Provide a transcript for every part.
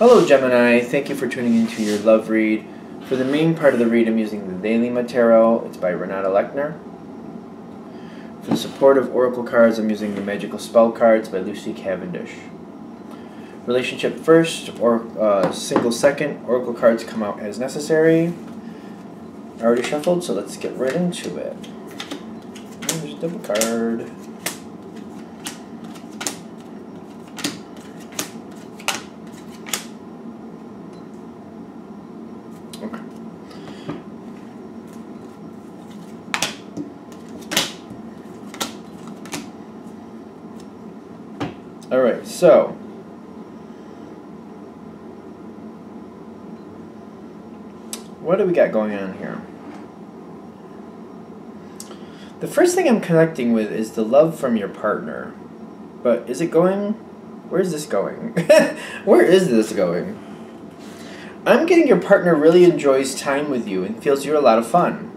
Hello Gemini, thank you for tuning into your love read. For the main part of the read, I'm using the Daily Tarot. It's by Renata Lechner. For the supportive oracle cards, I'm using the Magical Spell cards by Lucy Cavendish. Relationship first, or single second, oracle cards come out as necessary. I already shuffled, so let's get right into it. There's a double card. Okay. Alright, so what do we got going on here? The first thing I'm connecting with is the love from your partner. But is it going? Where is this going? Where is this going? I'm getting your partner really enjoys time with you and feels you're a lot of fun.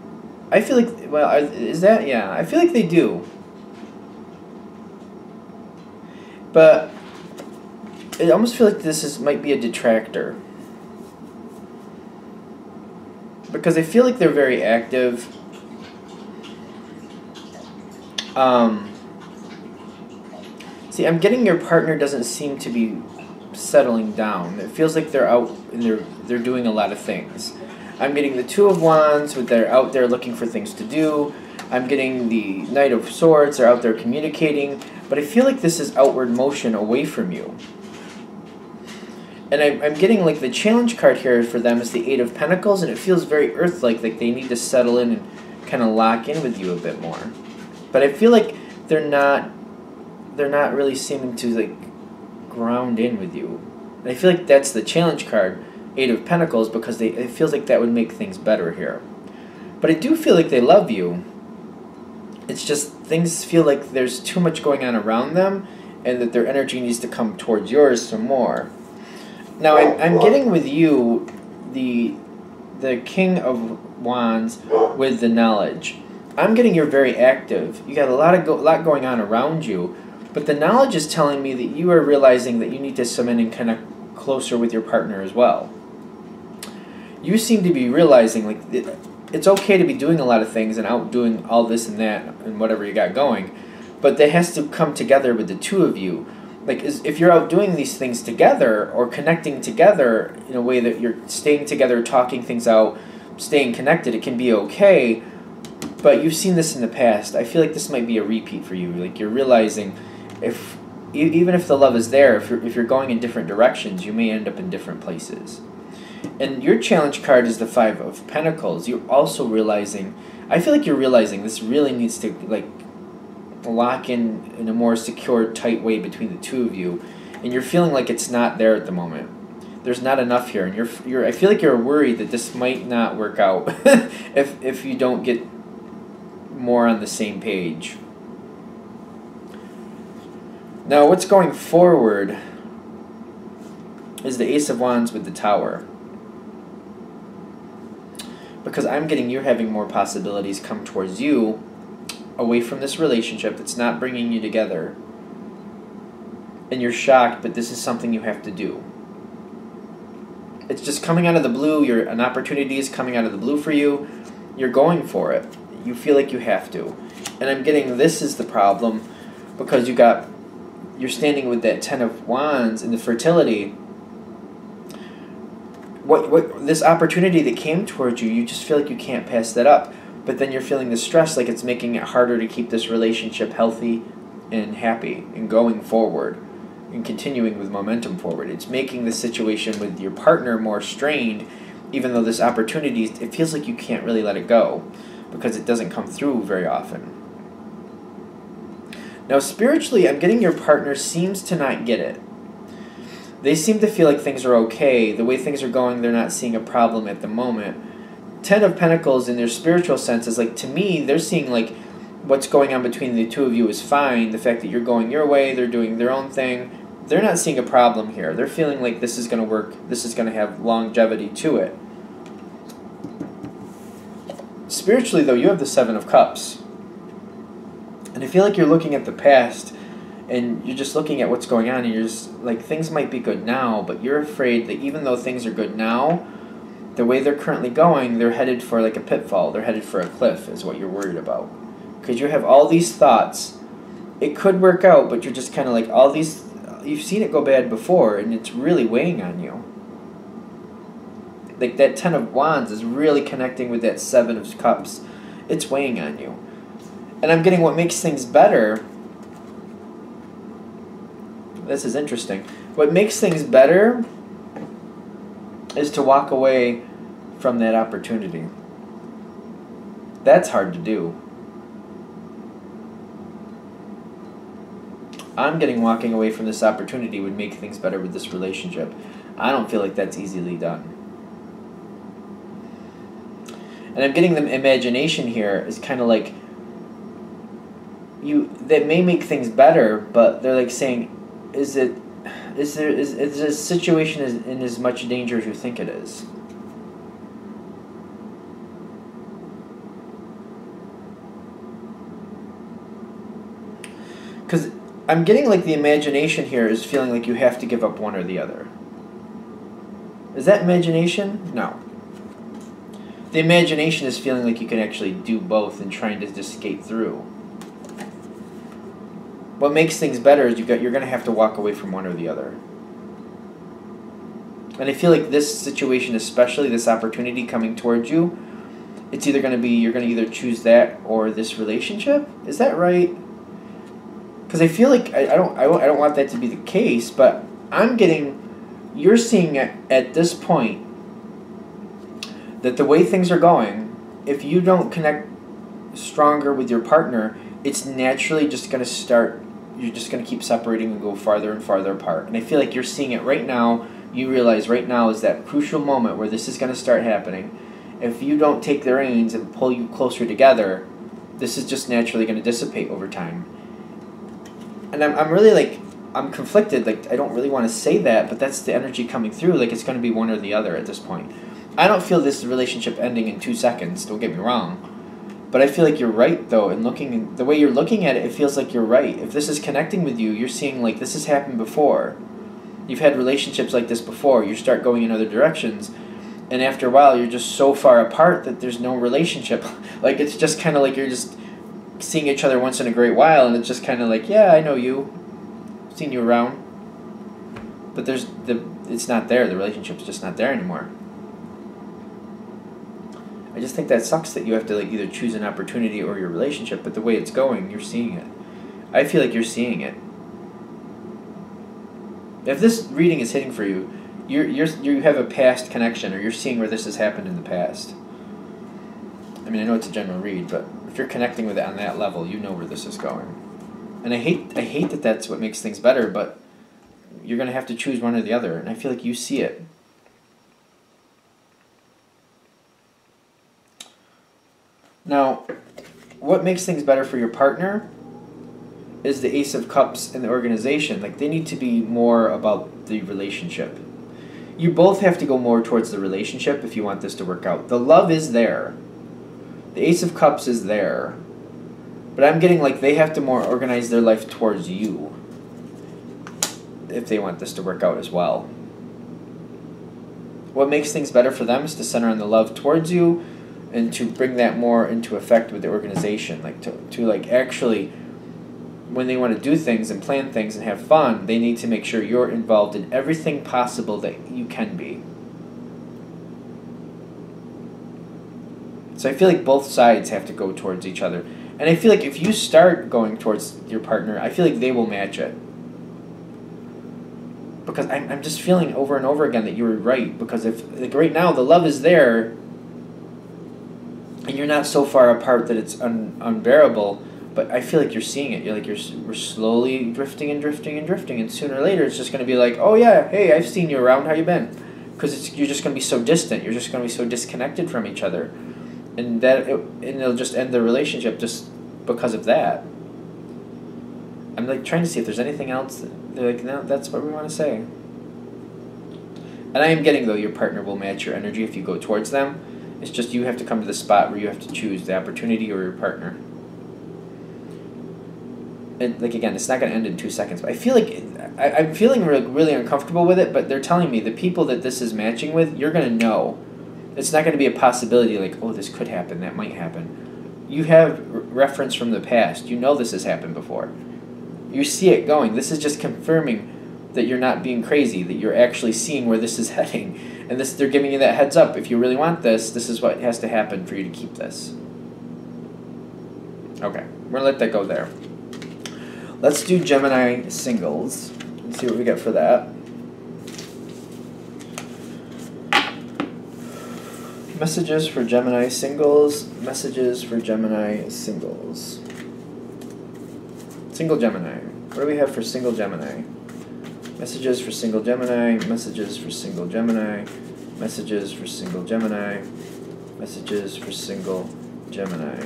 I feel like, well, is that? Yeah, I feel like they do. But I almost feel like this might be a detractor. Because I feel like they're very active. See, I'm getting your partner doesn't seem to be settling down. It feels like they're out and they're doing a lot of things. I'm getting the Two of Wands, with they're out there looking for things to do. I'm getting the Knight of Swords, they're out there communicating. But I feel like this is outward motion away from you. And I'm getting like the challenge card here for them is the Eight of Pentacles, and it feels very earth-like they need to settle in and kind of lock in with you a bit more. But I feel like they're not really seeming to like ground in with you. And I feel like that's the challenge card, Eight of Pentacles, because it feels like that would make things better here. But I do feel like they love you. It's just things feel like there's too much going on around them, and that their energy needs to come towards yours some more. Now I'm getting with you the King of Wands with the knowledge. I'm getting you're very active. You got a lot going on around you, but the knowledge is telling me that you are realizing that you need to come in and connect closer with your partner as well. You seem to be realizing like it's okay to be doing a lot of things and out doing all this and that and whatever you got going, but that has to come together with the two of you. Like, if you're out doing these things together or connecting together in a way that you're staying together, talking things out, staying connected, it can be okay. But you've seen this in the past. I feel like this might be a repeat for you. Like, you're realizing even if the love is there, if you're going in different directions, you may end up in different places. And your challenge card is the Five of Pentacles. You're also realizing, I feel like you're realizing this really needs to, like, lock in a more secure, tight way between the two of you, and you're feeling like it's not there at the moment. There's not enough here, and I feel like you're worried that this might not work out if you don't get more on the same page. Now, what's going forward is the Ace of Wands with the Tower. Because I'm getting you're having more possibilities come towards you away from this relationship that's not bringing you together. And you're shocked, but this is something you have to do. It's just coming out of the blue. An opportunity is coming out of the blue for you. You're going for it. You feel like you have to. And I'm getting this is the problem because you're standing with that Ten of Wands in the fertility. What this opportunity that came towards you, you just feel like you can't pass that up. But then you're feeling the stress, like it's making it harder to keep this relationship healthy and happy and going forward and continuing with momentum forward. It's making the situation with your partner more strained, even though this opportunity, it feels like you can't really let it go because it doesn't come through very often. Now, spiritually, I'm getting your partner seems to not get it. They seem to feel like things are okay. The way things are going, they're not seeing a problem at the moment. Ten of Pentacles in their spiritual sense is like, to me, they're seeing like what's going on between the two of you is fine. The fact that you're going your way, they're doing their own thing. They're not seeing a problem here. They're feeling like this is going to work. This is going to have longevity to it. Spiritually, though, you have the Seven of Cups. And I feel like you're looking at the past and you're just looking at what's going on, and you're just like, things might be good now, but you're afraid that even though things are good now, the way they're currently going, they're headed for like a pitfall. They're headed for a cliff is what you're worried about. Because you have all these thoughts. It could work out, but you're just kind of like, all these, you've seen it go bad before, and it's really weighing on you. Like that Ten of Wands is really connecting with that Seven of Cups. It's weighing on you. And I'm getting what makes things better. This is interesting. What makes things better is to walk away from that opportunity. That's hard to do. I'm getting walking away from this opportunity would make things better with this relationship. I don't feel like that's easily done. And I'm getting the imagination here is kind of like, that may make things better, but they're like saying, is this situation in as much danger as you think it is? Because I'm getting like the imagination here is feeling like you have to give up one or the other. Is that imagination? No. The imagination is feeling like you can actually do both and trying to just skate through. What makes things better is you're going to have to walk away from one or the other. And I feel like this situation, especially this opportunity coming towards you, it's either going to be, you're going to either choose that or this relationship. Is that right? Because I feel like I don't want that to be the case, but I'm getting, you're seeing at this point that the way things are going, if you don't connect stronger with your partner, it's naturally just going to start, you're just going to keep separating and go farther and farther apart. And I feel like you're seeing it right now. You realize right now is that crucial moment where this is going to start happening. If you don't take the reins and pull you closer together, this is just naturally going to dissipate over time. And I'm really like, I'm conflicted. Like, I don't really want to say that, but that's the energy coming through. Like, it's going to be one or the other at this point. I don't feel this relationship ending in 2 seconds. Don't get me wrong. But I feel like you're right, though, and the way you're looking at it, it feels like you're right. If this is connecting with you, you're seeing, like, this has happened before. You've had relationships like this before. You start going in other directions, and after a while, you're just so far apart that there's no relationship. Like, it's just kind of like you're just seeing each other once in a great while, and it's just kind of like, yeah, I know you. I've seen you around. But it's not there. The relationship's just not there anymore. I just think that sucks that you have to like either choose an opportunity or your relationship, but the way it's going, you're seeing it. I feel like you're seeing it. If this reading is hitting for you, you have a past connection, or you're seeing where this has happened in the past. I mean, I know it's a general read, but if you're connecting with it on that level, you know where this is going. And I hate that that's what makes things better, but you're going to have to choose one or the other, and I feel like you see it. Now, what makes things better for your partner is the Ace of Cups and the organization. Like, they need to be more about the relationship. You both have to go more towards the relationship if you want this to work out. The love is there. The Ace of Cups is there. But I'm getting like they have to more organize their life towards you if they want this to work out as well. What makes things better for them is to center on the love towards you, and to bring that more into effect with the organization. Like to like actually, when they want to do things and plan things and have fun, they need to make sure you're involved in everything possible that you can be. So I feel like both sides have to go towards each other. And I feel like if you start going towards your partner, I feel like they will match it. Because I'm just feeling over and over again that you were right. Because if like right now the love is there, and you're not so far apart that it's unbearable, but I feel like you're seeing it. We're slowly drifting and drifting and drifting, and sooner or later it's just going to be like, oh yeah, hey, I've seen you around. How you been? Because you're just going to be so distant. You're just going to be so disconnected from each other, and it'll just end the relationship just because of that. I'm like trying to see if there's anything else. They're like, no, that's what we want to say. And I am getting though your partner will match your energy if you go towards them. It's just you have to come to the spot where you have to choose the opportunity or your partner. And like again, it's not going to end in 2 seconds. But I feel like I'm feeling really uncomfortable with it. But they're telling me the people that this is matching with, you're going to know. It's not going to be a possibility like, oh, this could happen, that might happen. You have reference from the past. You know this has happened before. You see it going. This is just confirming that you're not being crazy, that you're actually seeing where this is heading. And they're giving you that heads up. If you really want this, this is what has to happen for you to keep this. Okay, we're going to let that go there. Let's do Gemini singles. Let's see what we get for that. Messages for Gemini singles. Messages for Gemini singles. Single Gemini. What do we have for single Gemini? Messages for single Gemini. Messages for single Gemini. Messages for single Gemini. Messages for single Gemini.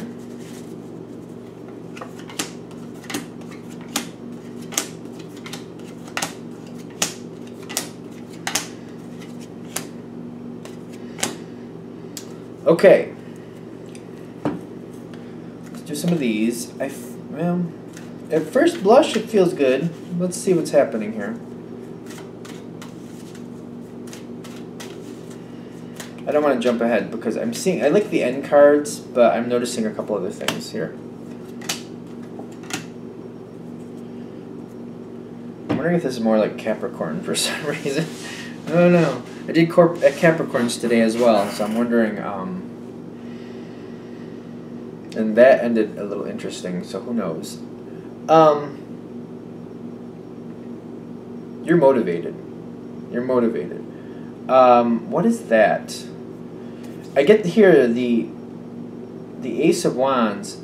Okay, let's do some of these. Well, at first blush, it feels good. Let's see what's happening here. I don't want to jump ahead because I like the end cards, but I'm noticing a couple other things here. I'm wondering if this is more like Capricorn for some reason. I don't know. I did Capricorns today as well, so I'm wondering, and that ended a little interesting, so who knows. You're motivated. You're motivated. What is that? I get here the Ace of Wands.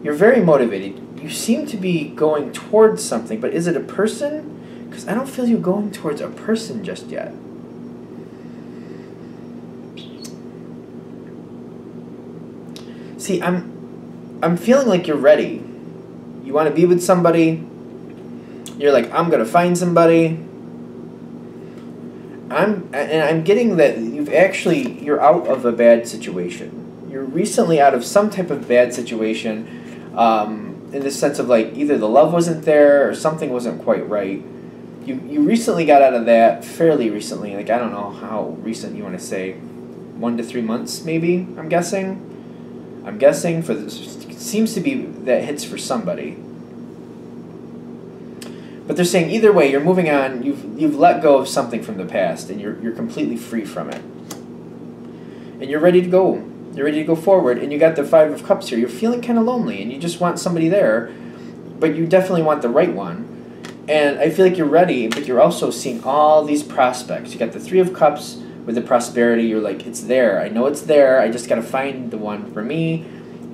You're very motivated. You seem to be going towards something, but is it a person? Because I don't feel you going towards a person just yet. See, I'm feeling like you're ready. You want to be with somebody. You're like, I'm gonna find somebody. I'm getting that you're out of a bad situation. You're recently out of some type of bad situation, in the sense of like either the love wasn't there or something wasn't quite right. You recently got out of that, fairly recently. Like I don't know how recent you want to say, 1 to 3 months maybe. I'm guessing for this. It seems to be that hits for somebody. But they're saying either way, you're moving on. You've let go of something from the past, and you're completely free from it. And you're ready to go. You're ready to go forward. And you got the Five of Cups here. You're feeling kind of lonely, and you just want somebody there, but you definitely want the right one. And I feel like you're ready, but you're also seeing all these prospects. You got the Three of Cups with the prosperity. You're like, it's there. I know it's there. I just got to find the one for me,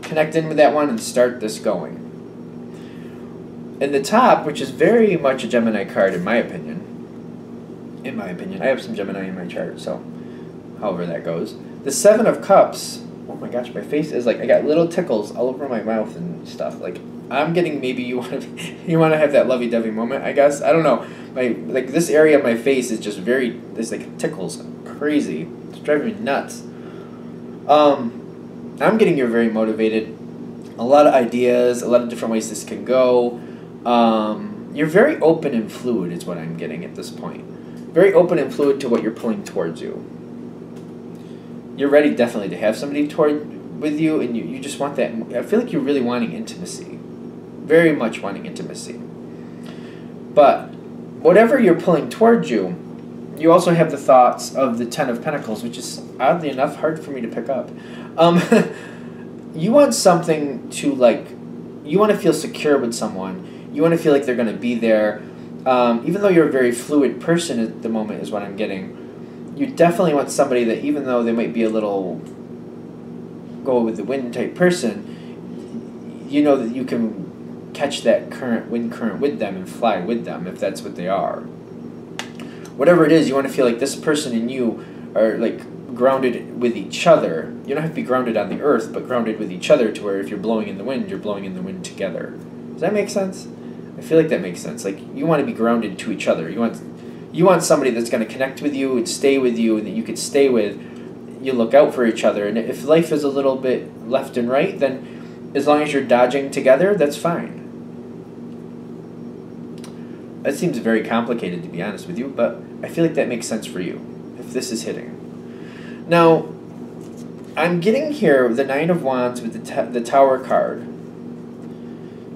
connect in with that one, and start this going. And the top, which is very much a Gemini card in my opinion. I have some Gemini in my chart, so however that goes. The Seven of Cups, oh my gosh, my face is like, I got little tickles all over my mouth and stuff. Like, I'm getting, maybe you want to have that lovey-dovey moment, I guess. I don't know. Like this area of my face is just there's like tickles, crazy. It's driving me nuts. I'm getting you're very motivated. A lot of ideas, a lot of different ways this can go. You're very open and fluid is what I'm getting at this point. Very open and fluid to what you're pulling towards you. You're ready definitely to have somebody with you, and you just want that. I feel like you're really wanting intimacy. Very much wanting intimacy. But whatever you're pulling towards you, you also have the thoughts of the Ten of Pentacles, which is oddly enough hard for me to pick up. You want something to you want to feel secure with someone. You want to feel like they're going to be there. Even though you're a very fluid person at the moment is what I'm getting. You definitely want somebody that even though they might be a little go with the wind type person, you know that you can catch that wind current with them and fly with them if that's what they are. Whatever it is, you want to feel like this person and you are like grounded with each other. You don't have to be grounded on the earth, but grounded with each other to where if you're blowing in the wind, you're blowing in the wind together. Does that make sense? I feel like that makes sense. Like you want to be grounded to each other. You want somebody that's going to connect with you and stay with you and that you could stay with. You look out for each other. And if life is a little bit left and right, then as long as you're dodging together, that's fine. That seems very complicated, to be honest with you, but I feel like that makes sense for you, if this is hitting. Now, I'm getting here the Nine of Wands with the Tower card.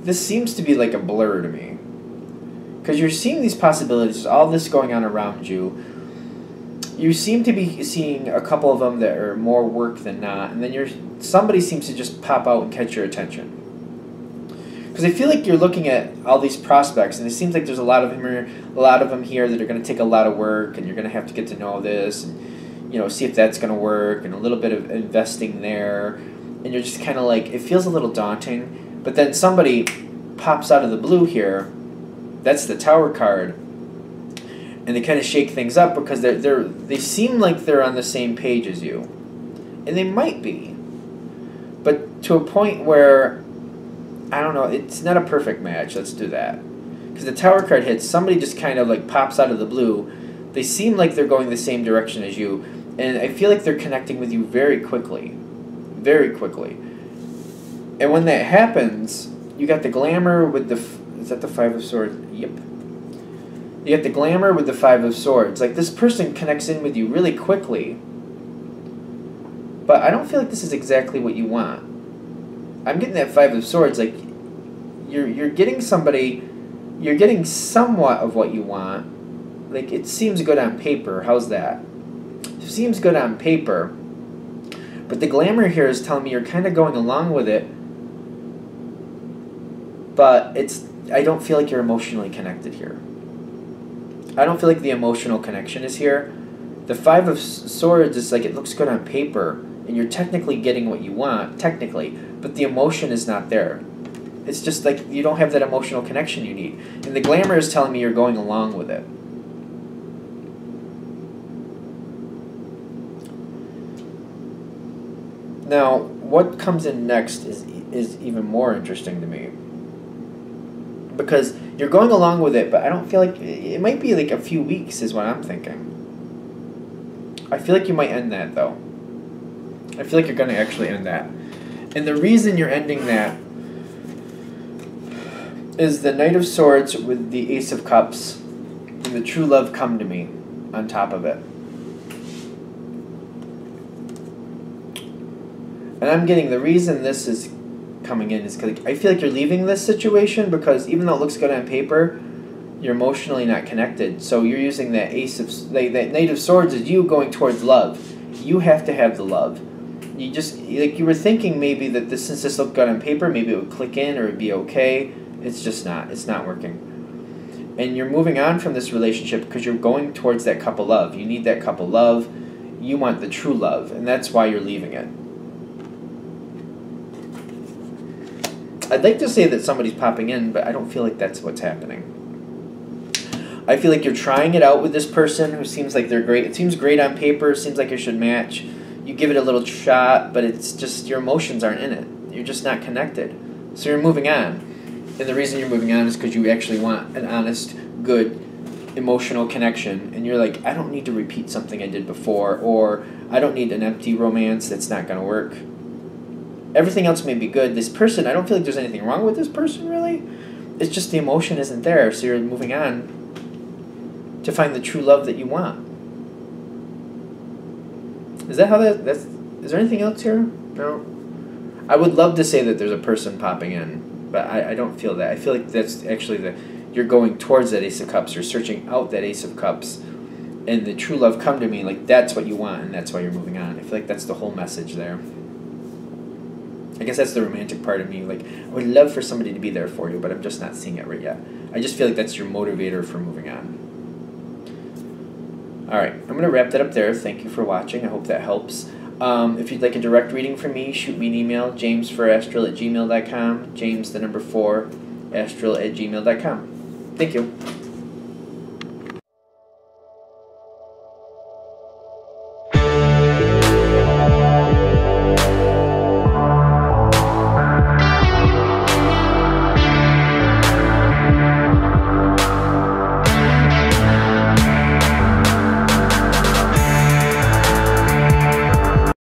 This seems to be like a blur to me. Because you're seeing these possibilities, all this going on around you. You seem to be seeing a couple of them that are more work than not, and then somebody seems to just pop out and catch your attention. Because I feel like you're looking at all these prospects, and it seems like there's a lot of them here that are going to take a lot of work, and you're going to have to get to know this, and see if that's going to work, and a little bit of investing there, and you're just kind of like, it feels a little daunting. But then somebody pops out of the blue here. That's the Tower card, and they kind of shake things up because they seem like they're on the same page as you, and they might be, but to a point where, I don't know, it's not a perfect match. Let's do that. Because the Tower card hits, somebody just kind of like pops out of the blue. They seem like they're going the same direction as you, and I feel like they're connecting with you very quickly. Very quickly. And when that happens, you got the glamour with the... Is that the Five of Swords? Yep. You got the glamour with the Five of Swords. Like, this person connects in with you really quickly. But I don't feel like this is exactly what you want. I'm getting that Five of Swords, like, you're getting somebody, you're getting somewhat of what you want. Like, it seems good on paper. How's that? It seems good on paper. But the glamour here is telling me you're kind of going along with it. But I don't feel like you're emotionally connected here. I don't feel like the emotional connection is here. The Five of Swords is like, it looks good on paper, and you're technically getting what you want, technically, but the emotion is not there. It's just like you don't have that emotional connection you need. And the glamour is telling me you're going along with it. Now, what comes in next is even more interesting to me. Because you're going along with it, but I don't feel like... It might be like a few weeks is what I'm thinking. I feel like you might end that, though. I feel like you're going to actually end that. And the reason you're ending that is the Knight of Swords with the Ace of Cups and the True Love Come to Me on top of it. And I'm getting the reason this is coming in is because I feel like you're leaving this situation because even though it looks good on paper, you're emotionally not connected. So you're using that that Knight of Swords is you going towards love. You have to have the love. You just, like, you were thinking maybe that since this looked good on paper, maybe it would click in or it'd be okay. It's just not. It's not working. And you're moving on from this relationship because you're going towards that couple love. You need that couple love. You want the true love, and that's why you're leaving it. I'd like to say that somebody's popping in, but I don't feel like that's what's happening. I feel like you're trying it out with this person who seems like they're great. It seems great on paper. It seems like it should match. You give it a little shot, but it's just your emotions aren't in it. You're just not connected. So you're moving on. And the reason you're moving on is because you actually want an honest, good, emotional connection. And you're like, I don't need to repeat something I did before, or I don't need an empty romance that's not going to work. Everything else may be good. This person, I don't feel like there's anything wrong with this person, really. It's just the emotion isn't there, so you're moving on to find the true love that you want. Is that how that's... Is there anything else here? No? I would love to say that there's a person popping in, but I don't feel that. I feel like that's actually you're going towards that Ace of Cups. You're searching out that Ace of Cups, and the true love come to me. Like, that's what you want, and that's why you're moving on. I feel like that's the whole message there. I guess that's the romantic part of me. Like, I would love for somebody to be there for you, but I'm just not seeing it right yet. I just feel like that's your motivator for moving on. Alright, I'm going to wrap that up there. Thank you for watching. I hope that helps. If you'd like a direct reading from me, shoot me an email, jamesforastral@gmail.com, james4astral@gmail.com. Thank you.